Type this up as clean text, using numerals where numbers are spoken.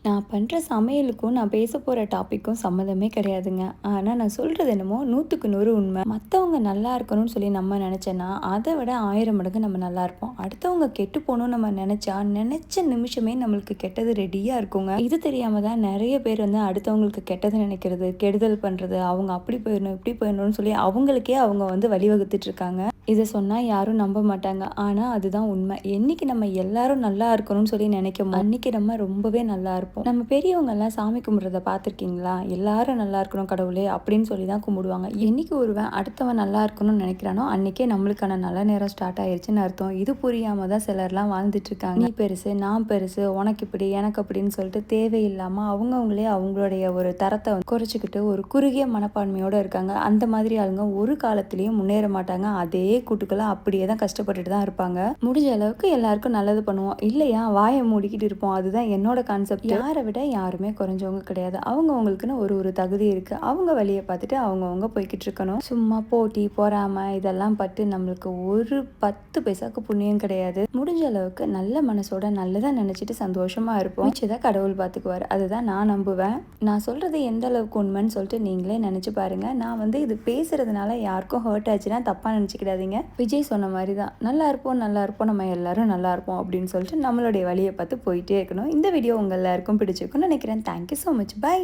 நான் பண்ணுற சமையலுக்கும் நான் பேச போகிற டாப்பிக்கும் சம்மந்தமே கிடையாதுங்க. ஆனால் நான் சொல்கிறது என்னமோ 100க்கு 100 உண்மை. மற்றவங்க நல்லா இருக்கணும்னு சொல்லி நம்ம நினச்சேன்னா அதை விட 1000 மடங்கு நம்ம நல்லா இருப்போம். அடுத்தவங்க கெட்டு போகணும்னு நம்ம நினச்சா நினச்ச நிமிஷமே நம்மளுக்கு கெட்டது ரெடியாக இருக்குங்க. இது தெரியாமல் தான் நிறைய பேர் வந்து அடுத்தவங்களுக்கு கெட்டது நினைக்கிறது, கெடுதல் பண்ணுறது, அவங்க அப்படி போயிடணும் இப்படி போயிடணும்னு சொல்லி அவங்களுக்கே அவங்க வந்து வழிவகுத்துட்டு இருக்காங்க. இதை சொன்னால் யாரும் நம்ப மாட்டாங்க. ஆனால் அதுதான் உண்மை. என்னைக்கு நம்ம எல்லாரும் நல்லா இருக்கணும்னு சொல்லி நினைக்கும் அன்னைக்கு நம்ம ரொம்பவே நல்லா இருப்போம். நம்ம பெரியவங்கெல்லாம் சாமி கும்பிட்றத பார்த்துருக்கீங்களா? எல்லாரும் நல்லா இருக்கணும் கடவுளே அப்படின்னு சொல்லி தான் கும்பிடுவாங்க. என்னைக்கு ஒருவன் அடுத்தவன் நல்லா இருக்கணும்னு நினைக்கிறானோ அன்னைக்கே நம்மளுக்கான நல்ல நேரம் ஸ்டார்ட் ஆயிடுச்சுன்னு அர்த்தம். இது புரியாமல் தான் சிலர்லாம் வாழ்ந்துட்டு இருக்காங்க. நீ பெருசு, நான் பெருசு, உனக்கு இப்படி எனக்கு அப்படின்னு சொல்லிட்டு தேவையில்லாமல் அவங்கவுங்களே அவங்களுடைய ஒரு தரத்தை குறைச்சிக்கிட்டு ஒரு குறுகிய மனப்பான்மையோடு இருக்காங்க. அந்த மாதிரி ஆளுங்க ஒரு காலத்திலையும் முன்னேற மாட்டாங்க. அதே கூட்டுக்குள்ள அப்படியே தான் கஷ்டப்பட்டுட்டு தான் இருப்பாங்க. முடிஞ்ச அளவுக்கு எல்லாருக்கும் நல்லது பண்ணுவோம், இல்லையா வாயை மூடிக்கிட்டு இருப்போம். அதுதான் என்னோட கான்செப்ட். யாரை விட யாருமே குறைஞ்சவங்க கிடையாது. அவங்கவுங்களுக்குன்னு ஒரு தகுதி இருக்கு. அவங்க வழியை பார்த்துட்டு அவங்கவுங்க போய்கிட்டு இருக்கணும். சும்மா போட்டி பொறாமை இதெல்லாம் பட்டு நம்மளுக்கு ஒரு 10 பைசாக்கு புண்ணியம் கிடையாது. முடிஞ்ச அளவுக்கு நல்ல மனசோட நல்லதா நினைச்சிட்டு சந்தோஷமா இருப்போம். மிச்சதை கடவுள் பார்த்துக்குவார். அதுதான் நான் நம்புவேன். நான் சொல்றது எந்த அளவுக்கு உண்மைன்னு சொல்லிட்டு நீங்களே நினைச்சு பாருங்க. நான் வந்து இது பேசுறதுனால யாருக்கும் ஹர்ட் ஆச்சுன்னா தப்பா நினைச்சுக்கிடாதீங்க. விஜய் சொன்ன மாதிரி தான் நல்லா இருப்போம் நல்லா இருப்போம், நம்ம எல்லாரும் நல்லா இருப்போம் அப்படின்னு சொல்லிட்டு நம்மளுடைய வழியை பார்த்து போயிட்டே இருக்கணும். இந்த வீடியோ உங்க எல்லாருக்கும் பிடிச்சிருக்கும்னு நினைக்கிறேன். Thank you so much. பை.